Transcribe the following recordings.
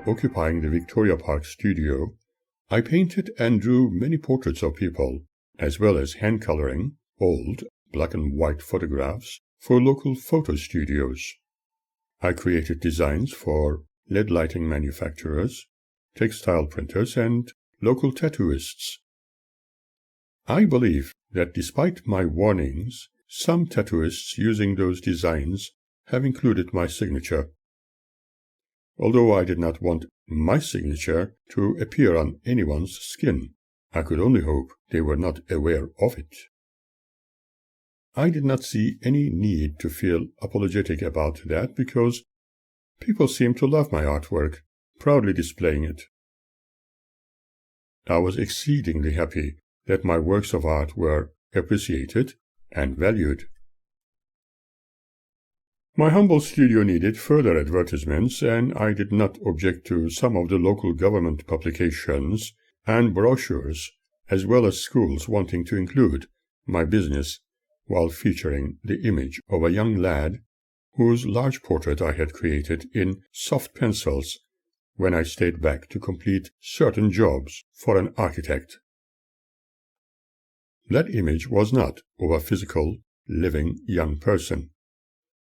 occupying the Victoria Park studio, I painted and drew many portraits of people, as well as hand-coloring old black and white photographs for local photo studios. I created designs for LED lighting manufacturers, textile printers, and local tattooists. I believe that despite my warnings, some tattooists using those designs have included my signature. Although I did not want my signature to appear on anyone's skin, I could only hope they were not aware of it. I did not see any need to feel apologetic about that because people seemed to love my artwork, proudly displaying it. I was exceedingly happy that my works of art were appreciated and valued. My humble studio needed further advertisements, and I did not object to some of the local government publications and brochures, as well as schools wanting to include my business while featuring the image of a young lad whose large portrait I had created in soft pencils when I stayed back to complete certain jobs for an architect. That image was not of a physical, living young person,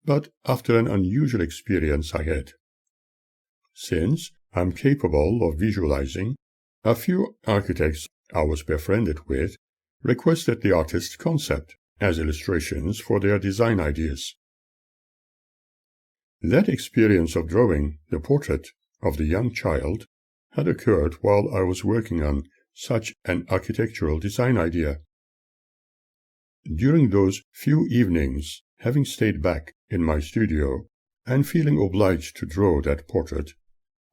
but after an unusual experience I had. Since I'm capable of visualizing, a few architects I was befriended with requested the artist's concept as illustrations for their design ideas. That experience of drawing the portrait of the young child had occurred while I was working on such an architectural design idea. During those few evenings, having stayed back in my studio and feeling obliged to draw that portrait,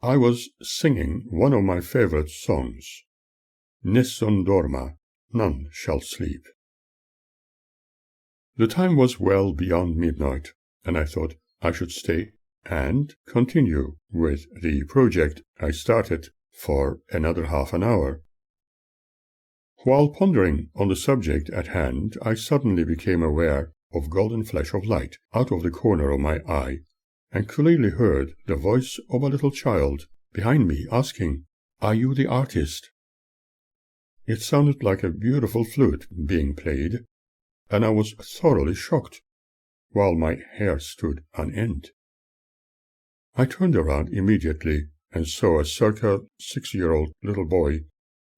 I was singing one of my favorite songs, Nessun dorma, none shall sleep. The time was well beyond midnight, and I thought I should stay and continue with the project I started for another half an hour. While pondering on the subject at hand, I suddenly became aware of a golden flash of light out of the corner of my eye, and clearly heard the voice of a little child behind me asking, "Are you the artist?" It sounded like a beautiful flute being played, and I was thoroughly shocked, while my hair stood on end. I turned around immediately and saw a circa 6-year-old little boy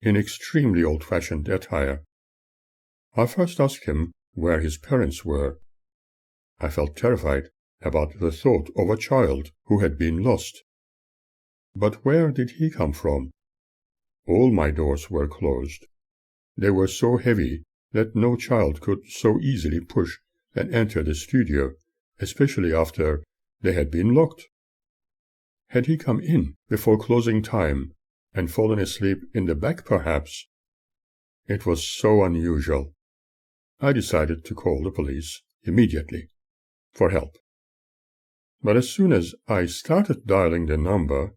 in extremely old-fashioned attire. I first asked him where his parents were. I felt terrified about the thought of a child who had been lost. But where did he come from? All my doors were closed. They were so heavy that no child could so easily push and enter the studio, especially after they had been locked. Had he come in before closing time and fallen asleep in the back, perhaps? It was so unusual. I decided to call the police immediately for help. But as soon as I started dialing the number,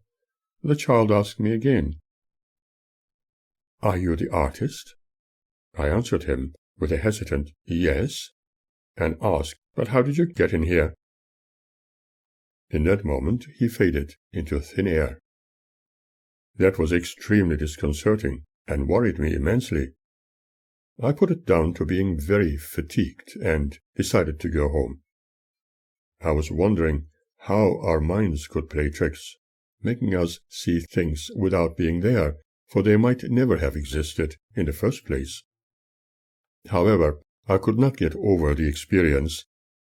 the child asked me again, "Are you the artist?" I answered him with a hesitant yes, and asked, "But how did you get in here?" In that moment he faded into thin air. That was extremely disconcerting and worried me immensely. I put it down to being very fatigued and decided to go home. I was wondering how our minds could play tricks, making us see things without being there, for they might never have existed in the first place. However, I could not get over the experience,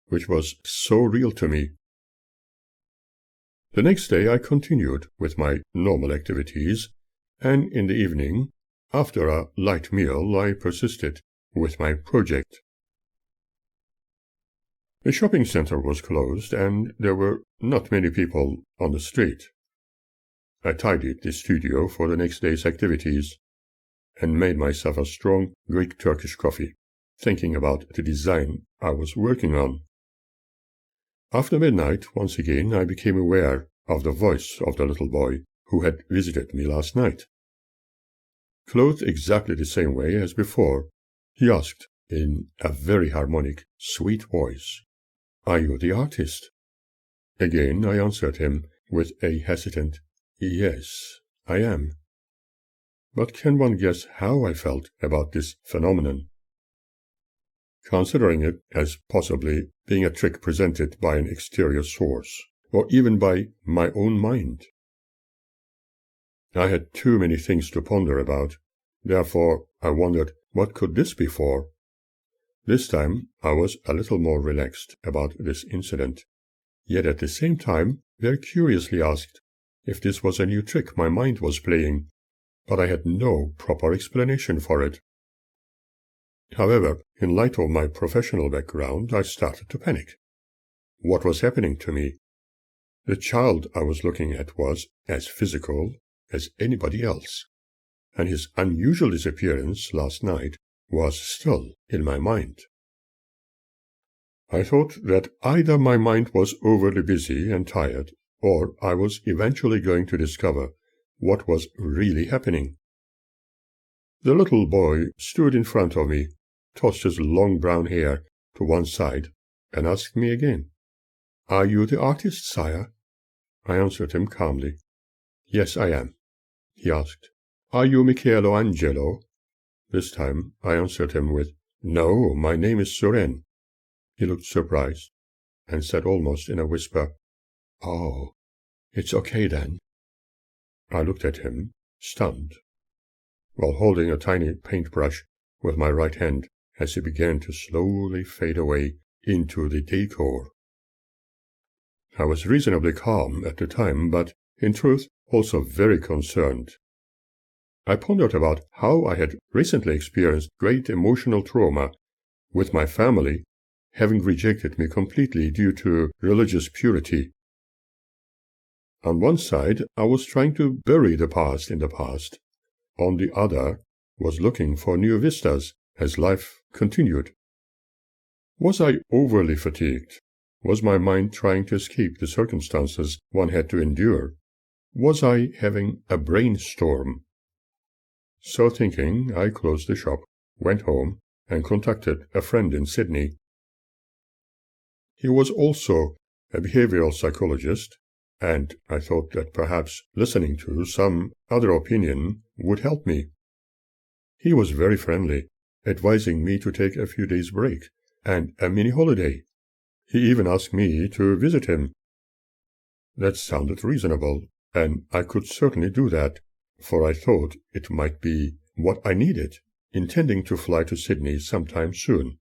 which was so real to me. The next day I continued with my normal activities, and in the evening, after a light meal, I persisted with my project. The shopping center was closed, and there were not many people on the street. I tidied the studio for the next day's activities, and made myself a strong Greek-Turkish coffee, thinking about the design I was working on. After midnight, once again, I became aware of the voice of the little boy who had visited me last night. Clothed exactly the same way as before, he asked in a very harmonic, sweet voice, "Are you the artist?" Again I answered him with a hesitant Yes, I am. But can one guess how I felt about this phenomenon? Considering it as possibly being a trick presented by an exterior source, or even by my own mind. I had too many things to ponder about, therefore I wondered what could this be for. This time I was a little more relaxed about this incident, yet at the same time very curiously asked if this was a new trick my mind was playing, but I had no proper explanation for it. However, in light of my professional background, I started to panic. What was happening to me? The child I was looking at was as physical as anybody else, and his unusual disappearance last night was still in my mind. I thought that either my mind was overly busy and tired, or I was eventually going to discover what was really happening. The little boy stood in front of me, tossed his long brown hair to one side, and asked me again, "Are you the artist, sire?" I answered him calmly. "Yes, I am." He asked, "Are you Michelangelo?" This time I answered him with, "No, my name is Suren." He looked surprised, and said almost in a whisper, "Oh, it's okay then." I looked at him, stunned, while holding a tiny paintbrush with my right hand as he began to slowly fade away into the decor. I was reasonably calm at the time, but in truth also very concerned. I pondered about how I had recently experienced great emotional trauma, with my family having rejected me completely due to religious purity. On one side, I was trying to bury the past in the past. On the other, was looking for new vistas as life continued. Was I overly fatigued? Was my mind trying to escape the circumstances one had to endure? Was I having a brainstorm? So thinking, I closed the shop, went home, and contacted a friend in Sydney. He was also a behavioral psychologist, and I thought that perhaps listening to some other opinion would help me. He was very friendly, advising me to take a few days' break and a mini holiday. He even asked me to visit him. That sounded reasonable, and I could certainly do that, for I thought it might be what I needed, intending to fly to Sydney sometime soon.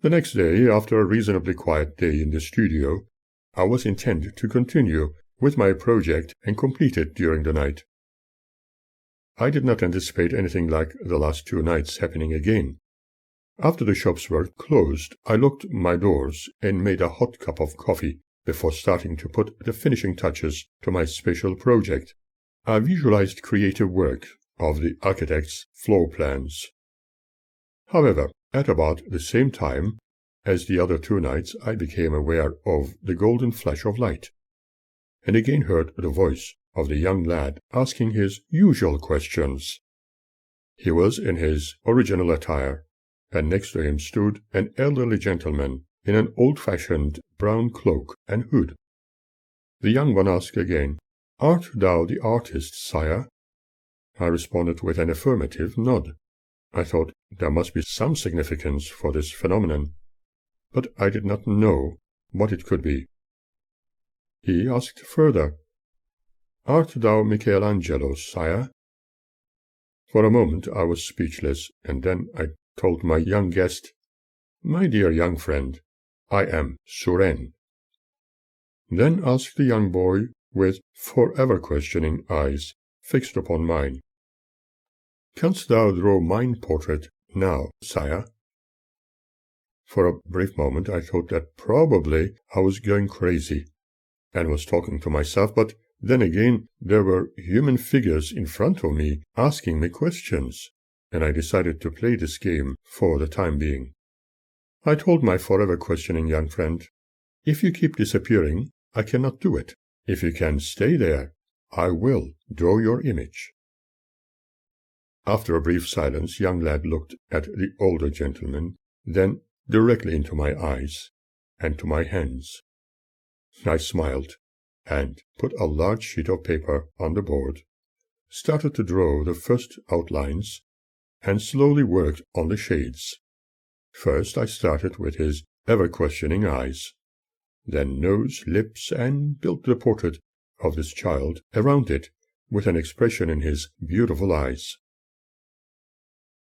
The next day, after a reasonably quiet day in the studio, I was intent to continue with my project and complete it during the night. I did not anticipate anything like the last 2 nights happening again. After the shops were closed, I locked my doors and made a hot cup of coffee before starting to put the finishing touches to my special project. I visualized creative work of the architect's floor plans. However, at about the same time as the other 2 nights, I became aware of the golden flash of light, and again heard the voice of the young lad asking his usual questions. He was in his original attire, and next to him stood an elderly gentleman in an old-fashioned brown cloak and hood. The young one asked again, "Art thou the artist, sire?" I responded with an affirmative nod. I thought there must be some significance for this phenomenon, but I did not know what it could be. He asked further, "Art thou Michelangelo, sire?" For a moment I was speechless, and then I told my young guest, "My dear young friend, I am Suren." Then asked the young boy, with forever questioning eyes fixed upon mine, "Canst thou draw mine portrait now, sire?" For a brief moment I thought that probably I was going crazy, and was talking to myself, but then again there were human figures in front of me asking me questions, and I decided to play this game for the time being. I told my forever questioning young friend, "If you keep disappearing, I cannot do it. If you can stay there, I will draw your image." After a brief silence, young lad looked at the older gentleman, then directly into my eyes and to my hands. I smiled, and put a large sheet of paper on the board, started to draw the first outlines, and slowly worked on the shades. First I started with his ever-questioning eyes, then nose, lips, and built the portrait of this child around it with an expression in his beautiful eyes.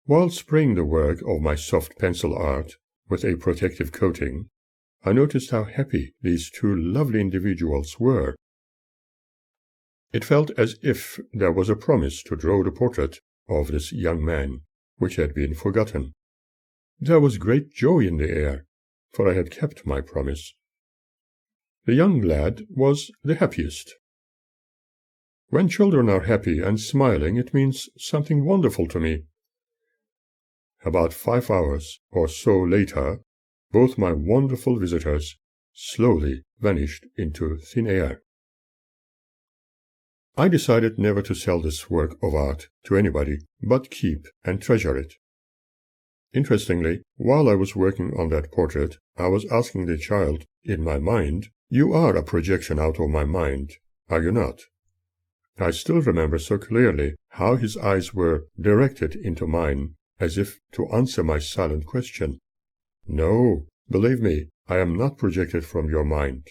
While spraying the work of my soft pencil art with a protective coating, I noticed how happy these two lovely individuals were. It felt as if there was a promise to draw the portrait of this young man, which had been forgotten. There was great joy in the air, for I had kept my promise. The young lad was the happiest. When children are happy and smiling, it means something wonderful to me. About 5 hours or so later, both my wonderful visitors slowly vanished into thin air. I decided never to sell this work of art to anybody, but keep and treasure it. Interestingly, while I was working on that portrait, I was asking the child in my mind, "You are a projection out of my mind, are you not?" I still remember so clearly how his eyes were directed into mine, as if to answer my silent question. "No, believe me, I am not projected from your mind."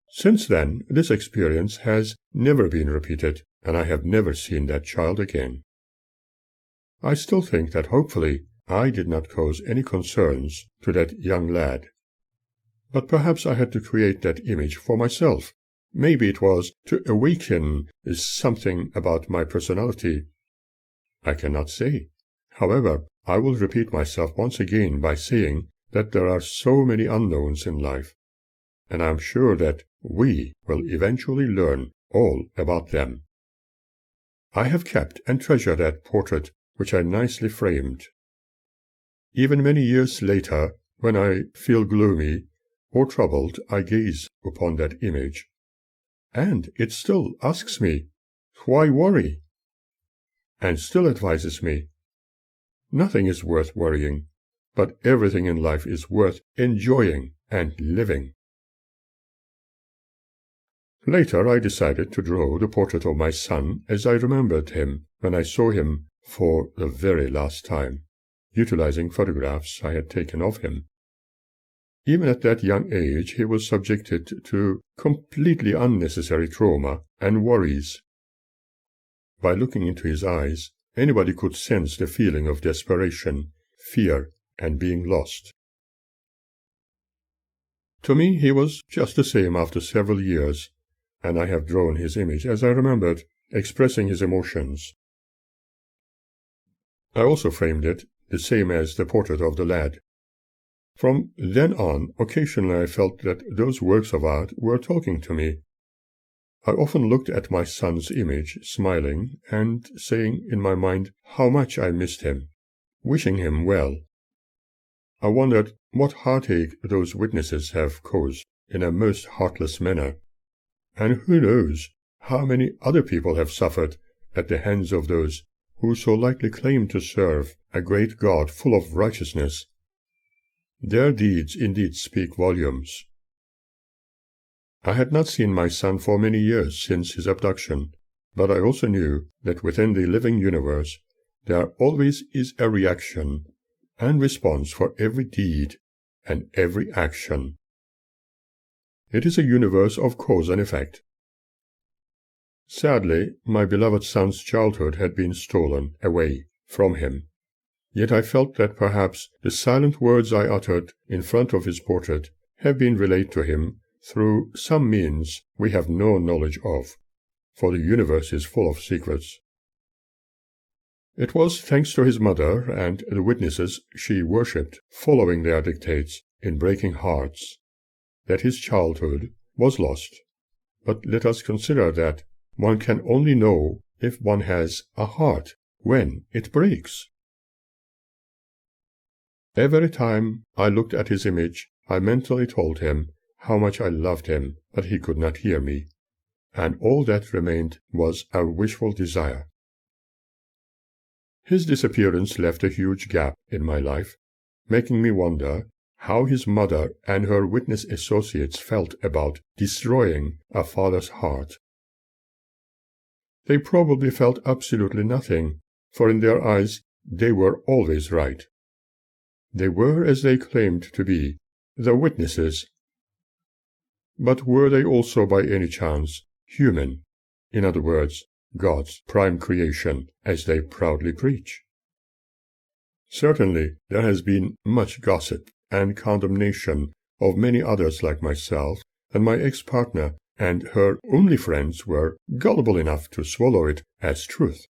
Since then, this experience has never been repeated, and I have never seen that child again. I still think that hopefully I did not cause any concerns to that young lad. But perhaps I had to create that image for myself. Maybe it was to awaken something about my personality. I cannot say. However, I will repeat myself once again by saying that there are so many unknowns in life, and I am sure that we will eventually learn all about them. I have kept and treasured that portrait which I nicely framed. Even many years later, when I feel gloomy or troubled, I gaze upon that image, and it still asks me, "Why worry?" and still advises me, "Nothing is worth worrying, but everything in life is worth enjoying and living." Later I decided to draw the portrait of my son as I remembered him when I saw him for the very last time, utilizing photographs I had taken of him. Even at that young age he was subjected to completely unnecessary trauma and worries. By looking into his eyes, anybody could sense the feeling of desperation, fear, and being lost. To me he was just the same after several years, and I have drawn his image as I remembered, expressing his emotions. I also framed it the same as the portrait of the lad. From then on, occasionally I felt that those works of art were talking to me. I often looked at my son's image, smiling, and saying in my mind how much I missed him, wishing him well. I wondered what heartache those witnesses have caused in a most heartless manner, and who knows how many other people have suffered at the hands of those who so likely claim to serve a great God full of righteousness. Their deeds indeed speak volumes. I had not seen my son for many years since his abduction, but I also knew that within the living universe there always is a reaction and response for every deed and every action. It is a universe of cause and effect. Sadly, my beloved son's childhood had been stolen away from him. Yet I felt that perhaps the silent words I uttered in front of his portrait have been relayed to him through some means we have no knowledge of, for the universe is full of secrets. It was thanks to his mother and the witnesses she worshipped, following their dictates in breaking hearts, that his childhood was lost. But let us consider that one can only know if one has a heart when it breaks. Every time I looked at his image, I mentally told him how much I loved him, but he could not hear me, and all that remained was a wishful desire. His disappearance left a huge gap in my life, making me wonder how his mother and her witness associates felt about destroying a father's heart. They probably felt absolutely nothing, for in their eyes they were always right. They were, as they claimed to be, the witnesses. But were they also by any chance human? In other words, God's prime creation, as they proudly preach? Certainly there has been much gossip and condemnation of many others like myself, and my ex-partner and her only friends were gullible enough to swallow it as truth.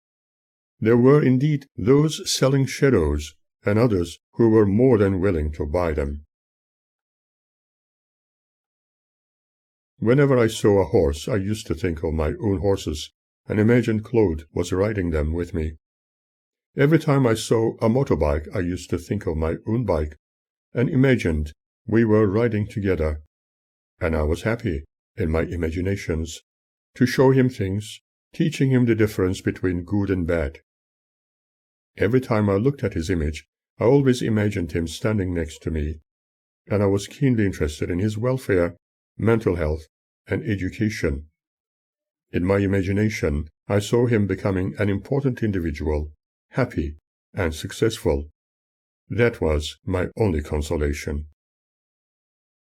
There were indeed those selling shadows, and others who were more than willing to buy them. Whenever I saw a horse, I used to think of my own horses, and imagined Claude was riding them with me. Every time I saw a motorbike, I used to think of my own bike, and imagined we were riding together. And I was happy, in my imaginations, to show him things, teaching him the difference between good and bad. Every time I looked at his image, I always imagined him standing next to me, and I was keenly interested in his welfare, mental health, and education. In my imagination, I saw him becoming an important individual, happy and successful. That was my only consolation.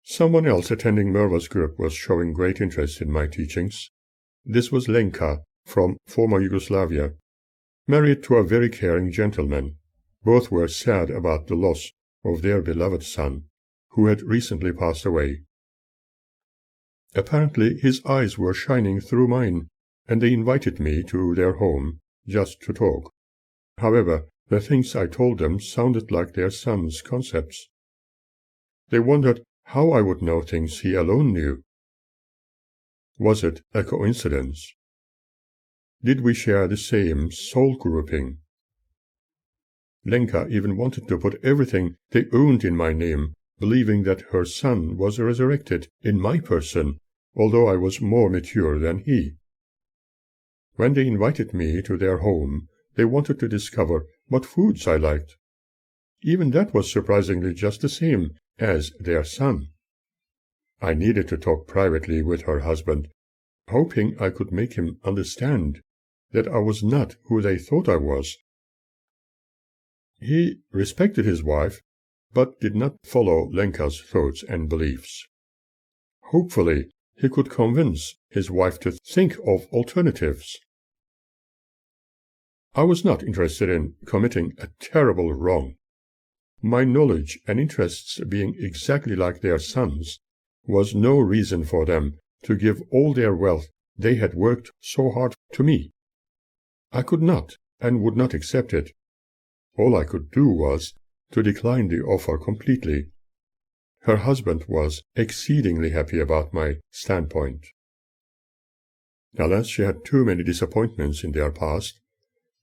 Someone else attending Merva's group was showing great interest in my teachings. This was Lenka, from former Yugoslavia, married to a very caring gentleman. Both were sad about the loss of their beloved son, who had recently passed away. Apparently his eyes were shining through mine, and they invited me to their home just to talk. However, the things I told them sounded like their son's concepts. They wondered how I would know things he alone knew. Was it a coincidence? Did we share the same soul grouping? Lenka even wanted to put everything they owned in my name, believing that her son was resurrected in my person, although I was more mature than he. When they invited me to their home, they wanted to discover what foods I liked. Even that was surprisingly just the same as their son. I needed to talk privately with her husband, hoping I could make him understand that I was not who they thought I was. He respected his wife, but did not follow Lenka's thoughts and beliefs. Hopefully, he could convince his wife to think of alternatives. I was not interested in committing a terrible wrong. My knowledge and interests being exactly like their son's was no reason for them to give all their wealth they had worked so hard to me. I could not and would not accept it. All I could do was to decline the offer completely. Her husband was exceedingly happy about my standpoint. Alas, she had too many disappointments in their past,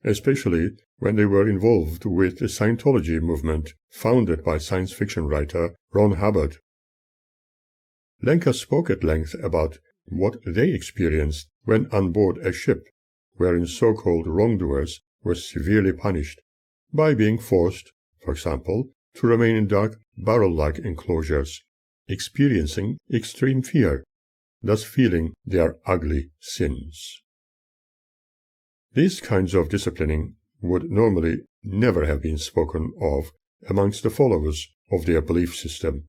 especially when they were involved with the Scientology movement founded by science fiction writer Ron Hubbard. Lenka spoke at length about what they experienced when on board a ship wherein so-called wrongdoers were severely punished by being forced, for example, to remain in dark barrel-like enclosures, experiencing extreme fear, thus feeling their ugly sins. These kinds of disciplining would normally never have been spoken of amongst the followers of their belief system,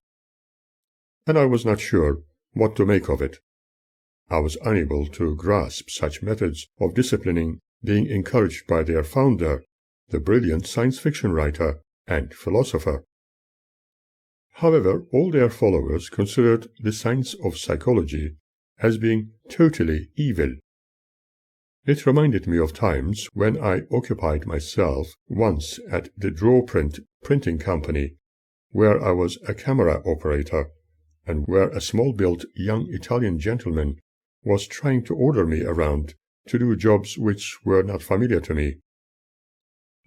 and I was not sure what to make of it. I was unable to grasp such methods of disciplining being encouraged by their founder, the brilliant science fiction writer and philosopher. However, all their followers considered the science of psychology as being totally evil. It reminded me of times when I occupied myself once at the Drawprint printing company, where I was a camera operator, and where a small-built young Italian gentleman was trying to order me around to do jobs which were not familiar to me.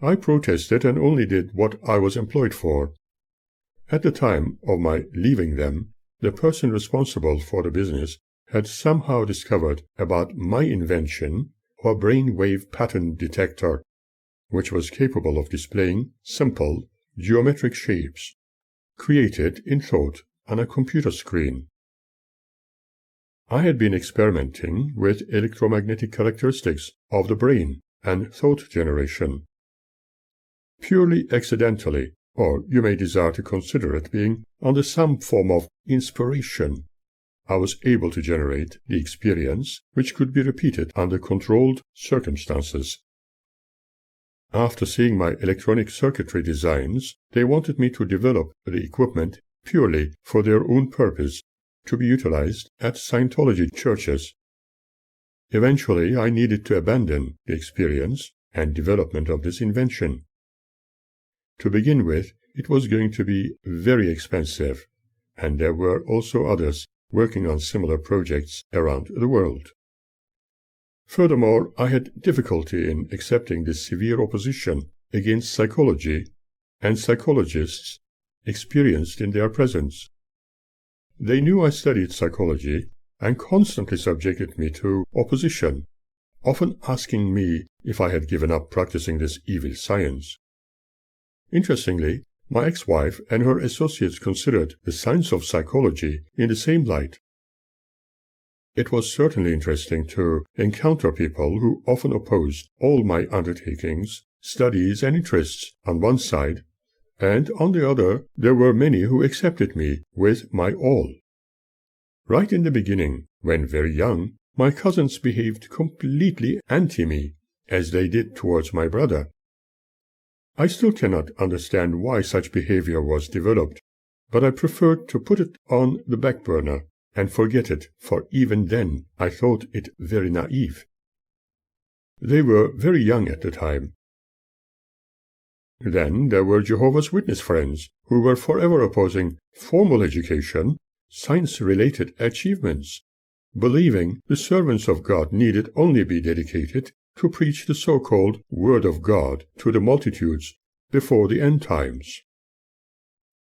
I protested and only did what I was employed for. At the time of my leaving them, the person responsible for the business had somehow discovered about my invention of a brainwave pattern detector, which was capable of displaying simple geometric shapes, created in thought on a computer screen. I had been experimenting with electromagnetic characteristics of the brain and thought generation. Purely accidentally, or you may desire to consider it being under some form of inspiration, I was able to generate the experience which could be repeated under controlled circumstances. After seeing my electronic circuitry designs, they wanted me to develop the equipment purely for their own purpose, to be utilized at Scientology churches. Eventually, I needed to abandon the experience and development of this invention. To begin with, it was going to be very expensive, and there were also others working on similar projects around the world. Furthermore, I had difficulty in accepting the severe opposition against psychology and psychologists experienced in their presence. They knew I studied psychology and constantly subjected me to opposition, often asking me if I had given up practicing this evil science. Interestingly, my ex-wife and her associates considered the science of psychology in the same light. It was certainly interesting to encounter people who often opposed all my undertakings, studies, and interests on one side, and on the other there were many who accepted me with my all. Right in the beginning, when very young, my cousins behaved completely anti-me, as they did towards my brother. I still cannot understand why such behavior was developed, but I preferred to put it on the back burner and forget it, for even then I thought it very naive. They were very young at the time. Then there were Jehovah's Witness friends who were forever opposing formal education, science-related achievements, believing the servants of God needed only be dedicated to preach the so-called Word of God to the multitudes before the end times.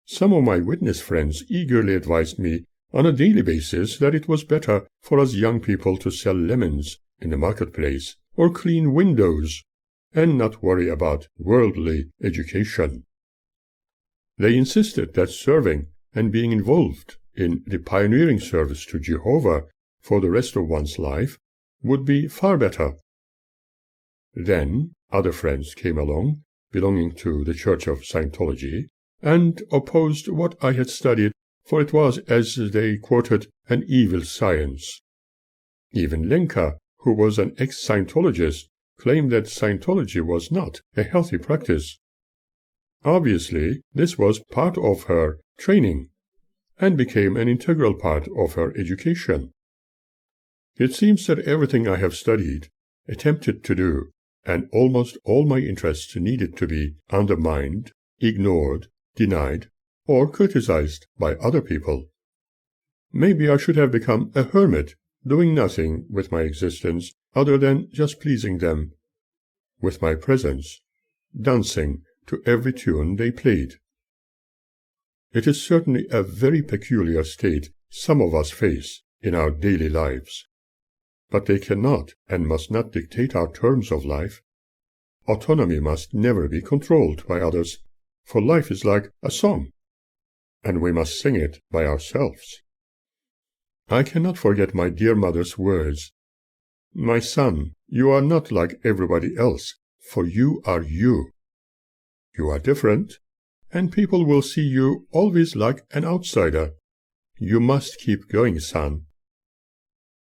Some of my witness friends eagerly advised me on a daily basis that it was better for us young people to sell lemons in the marketplace or clean windows and not worry about worldly education. They insisted that serving and being involved in the pioneering service to Jehovah for the rest of one's life would be far better. Then other friends came along, belonging to the Church of Scientology, and opposed what I had studied, for it was, as they quoted, an evil science. Even Lenka, who was an ex-Scientologist, claimed that Scientology was not a healthy practice. Obviously, this was part of her training, and became an integral part of her education. It seems that everything I have studied, attempted to do, and almost all my interests needed to be undermined, ignored, denied, or criticized by other people. Maybe I should have become a hermit, doing nothing with my existence other than just pleasing them, with my presence, dancing to every tune they played. It is certainly a very peculiar state some of us face in our daily lives. But they cannot and must not dictate our terms of life. Autonomy must never be controlled by others, for life is like a song, and we must sing it by ourselves. I cannot forget my dear mother's words. "My son, you are not like everybody else, for you are you. You are different, and people will see you always like an outsider. You must keep going, son."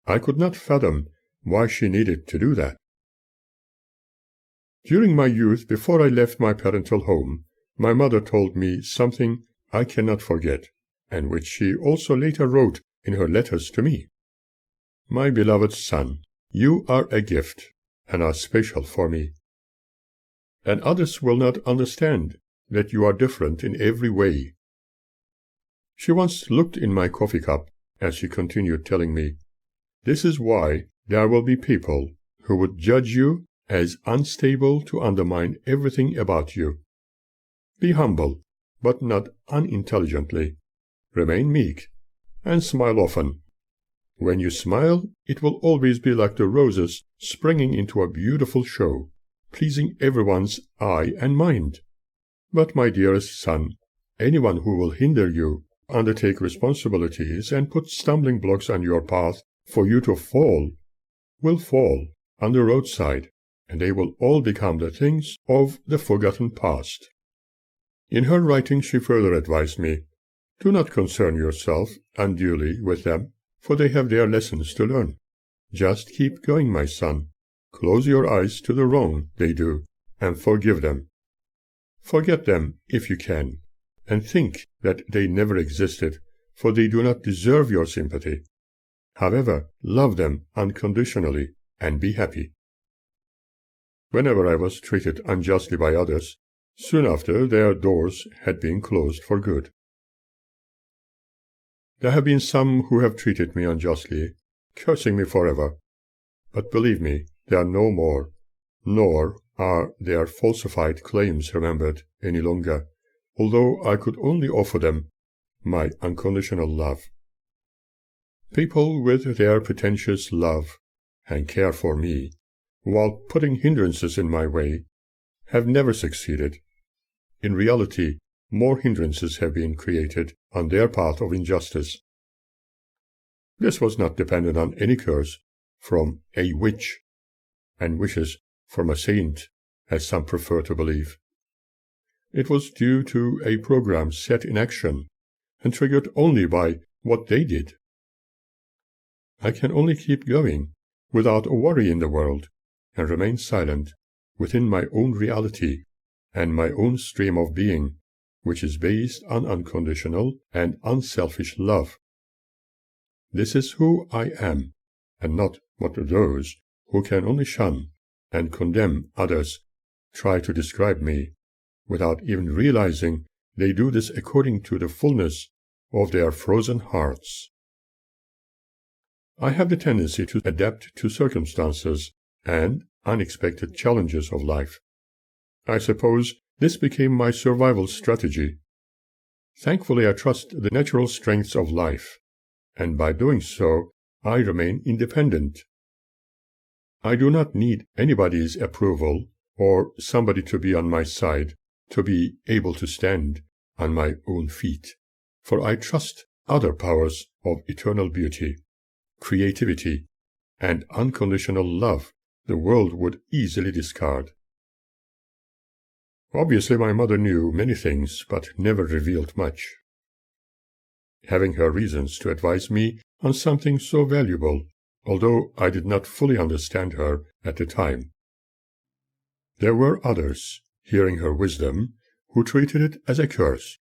I could not fathom why she needed to do that. During my youth, before I left my parental home, my mother told me something I cannot forget, and which she also later wrote in her letters to me. "My beloved son, you are a gift, and are special for me. And others will not understand that you are different in every way." She once looked in my coffee cup as she continued telling me, "This is why there will be people who would judge you as unstable to undermine everything about you. Be humble, but not unintelligently. Remain meek, and smile often. When you smile, it will always be like the roses springing into a beautiful show, pleasing everyone's eye and mind. But, my dearest son, anyone who will hinder you, undertake responsibilities, and put stumbling blocks on your path for you to fall, will fall on the roadside, and they will all become the things of the forgotten past. In her writing she further advised me, do not concern yourself unduly with them, for they have their lessons to learn. Just keep going, my son. Close your eyes to the wrong they do, and forgive them. Forget them if you can, and think that they never existed, for they do not deserve your sympathy. However, love them unconditionally, and be happy. Whenever I was treated unjustly by others, soon after their doors had been closed for good. There have been some who have treated me unjustly, cursing me forever. But believe me, they are no more, nor are their falsified claims remembered any longer, although I could only offer them my unconditional love. People with their pretentious love and care for me, while putting hindrances in my way, have never succeeded. In reality, more hindrances have been created on their path of injustice. This was not dependent on any curse from a witch and wishes from a saint, as some prefer to believe. It was due to a program set in action and triggered only by what they did. I can only keep going without a worry in the world and remain silent within my own reality and my own stream of being, which is based on unconditional and unselfish love. This is who I am, and not what those who can only shun and condemn others try to describe me, without even realizing they do this according to the fullness of their frozen hearts. I have the tendency to adapt to circumstances and unexpected challenges of life. I suppose this became my survival strategy. Thankfully, I trust the natural strengths of life, and by doing so, I remain independent. I do not need anybody's approval or somebody to be on my side to be able to stand on my own feet, for I trust other powers of eternal beauty, creativity, and unconditional love the world would easily discard. Obviously, my mother knew many things, but never revealed much, having her reasons to advise me on something so valuable, although I did not fully understand her at the time. There were others, hearing her wisdom, who treated it as a curse.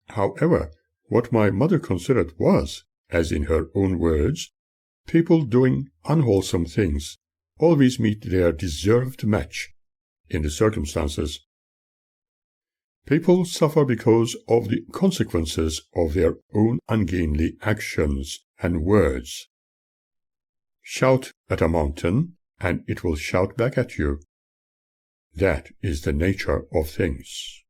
However, what my mother considered was, as in her own words, people doing unwholesome things always meet their deserved match in the circumstances. People suffer because of the consequences of their own ungainly actions and words. Shout at a mountain, and it will shout back at you. That is the nature of things.